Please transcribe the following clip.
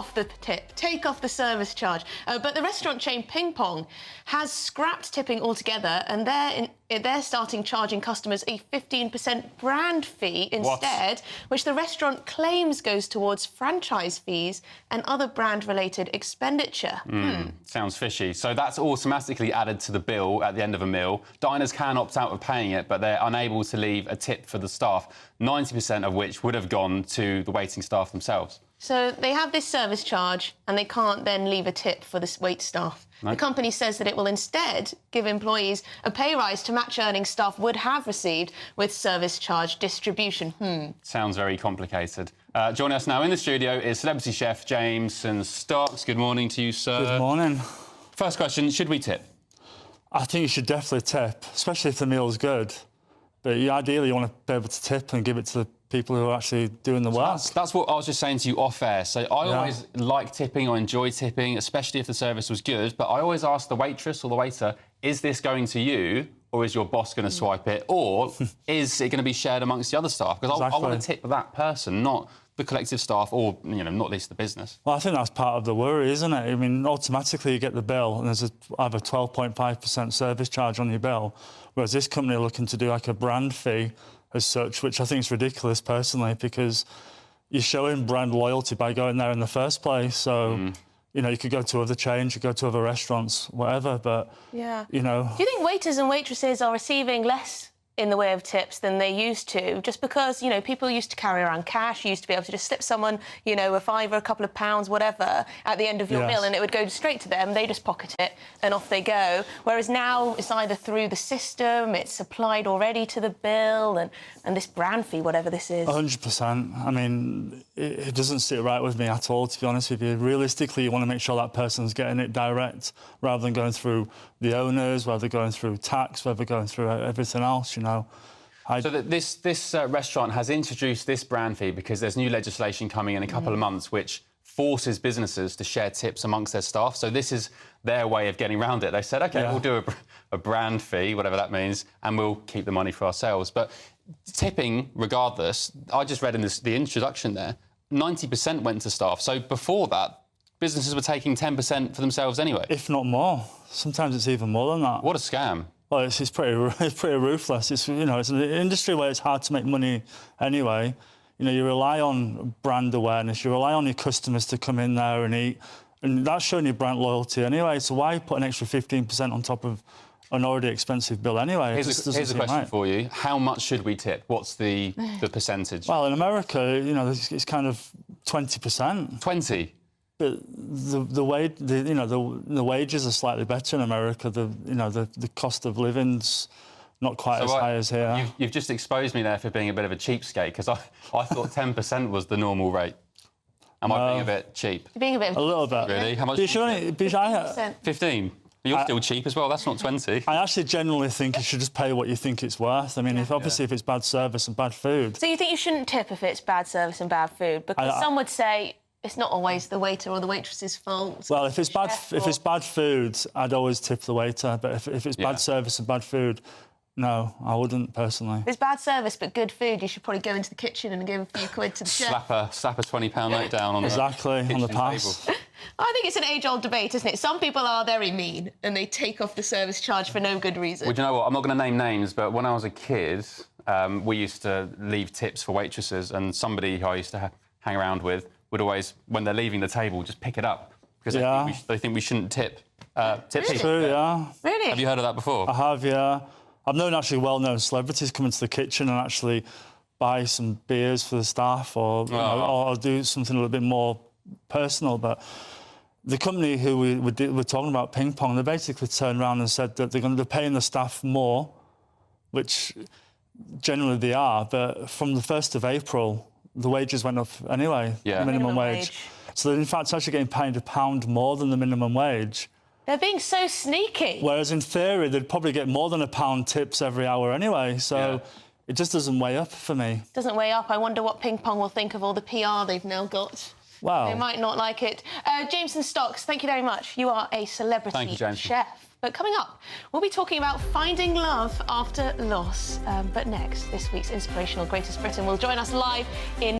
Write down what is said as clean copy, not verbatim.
off the tip, take off the service charge. But the restaurant chain Ping Pong has scrapped tipping altogether, and they're starting charging customers a 15% brand fee instead, which the restaurant claims goes towards franchise fees and other brand-related expenditure. Sounds fishy. So that's automatically added to the bill at the end of a meal. Diners can opt out of paying it, but they're unable to leave a tip for the staff, 90% of which would have gone to the waiting staff themselves. So they have this service charge and they can't then leave a tip for the wait staff. No. The company says that it will instead give employees a pay rise to match earnings staff would have received with service charge distribution. Sounds very complicated. Joining us now in the studio is celebrity chef Jameson Stocks. Good morning to you, sir. Good morning. First question, should we tip? I think you should definitely tip, especially if the meal's good. But ideally, you want to be able to tip and give it to the people who are actually doing the work. That's what I was just saying to you off air. So I always like tipping or enjoy tipping, especially if the service was good. But I always ask the waitress or the waiter, is this going to you or is your boss going to swipe it? Or is it going to be shared amongst the other staff? Because I want to tip that person, not the collective staff or, not least the business. Well, I think that's part of the worry, isn't it? I mean, automatically you get the bill and there's either 12.5% service charge on your bill, whereas this company are looking to do like a brand fee as such, which I think is ridiculous personally, because you're showing brand loyalty by going there in the first place. So, you could go to other chains, you could go to other restaurants, whatever, but, Do you think waiters and waitresses are receiving less in the way of tips than they used to, just because, people used to carry around cash, you used to be able to just slip someone, a £5 or a couple of pounds, whatever, at the end of your meal, and it would go straight to them, they just pocket it, and off they go. Whereas now, it's either through the system, it's applied already to the bill, and this brand fee, whatever this is. 100%. I mean, it doesn't sit right with me at all, to be honest with you. Realistically, you want to make sure that person's getting it direct, rather than going through the owners, whether they're going through tax, whether they're going through everything else, So this restaurant has introduced this brand fee because there's new legislation coming in a couple of months which forces businesses to share tips amongst their staff. So this is their way of getting around it. They said, OK, we'll do a brand fee, whatever that means, and we'll keep the money for ourselves. But tipping, regardless, I just read in the introduction there, 90% went to staff. So before that, businesses were taking 10% for themselves anyway. If not more. Sometimes it's even more than that. What a scam. Well, it's pretty ruthless. It's it's an industry where it's hard to make money anyway. You rely on brand awareness, you rely on your customers to come in there and eat, and that's showing your brand loyalty anyway. So why put an extra 15% on top of an already expensive bill anyway? Here's a question for you: how much should we tip? What's the percentage? Well, in America, it's kind of 20%. 20. But the wages are slightly better in America. The cost of living's not quite as high as here. You've just exposed me there for being a bit of a cheapskate, because I thought 10% was the normal rate. Am I being a bit cheap? You're being a little bit. Really? How much? 15. You're still cheap as well. That's not 20. I actually genuinely think you should just pay what you think it's worth. I mean, if it's bad service and bad food. So you think you shouldn't tip if it's bad service and bad food? Because some would say it's not always the waiter or the waitress's fault. Well, if it's bad food, I'd always tip the waiter. But if it's bad service and bad food, no, I wouldn't personally. If it's bad service but good food, you should probably go into the kitchen and give a few quid to the chef. Slap a £20 note down on the on the pass. Table. I think it's an age-old debate, isn't it? Some people are very mean and they take off the service charge for no good reason. Well, do you know what? I'm not going to name names, but when I was a kid, we used to leave tips for waitresses, and somebody who I used to hang around with would always, when they're leaving the table, just pick it up because they think we shouldn't tip. Tip people. True, yeah. Really? Have you heard of that before? I have, yeah. I've known actually well-known celebrities come into the kitchen and actually buy some beers for the staff, or do something a little bit more personal. But the company who we're talking about, Ping Pong, they basically turned around and said that they're paying the staff more, which generally they are. But from the 1st of April, the wages went up anyway, the minimum wage. So they're in fact actually getting paid £1 more than the minimum wage. They're being so sneaky. Whereas in theory, they'd probably get more than £1 tips every hour anyway. So it just doesn't weigh up for me. Doesn't weigh up. I wonder what Ping Pong will think of all the PR they've now got. Wow. They might not like it. Jameson Stocks, thank you very much. You are a celebrity chef. But coming up, we'll be talking about finding love after loss. But next, this week's Inspirational Greatest Britain will join us live in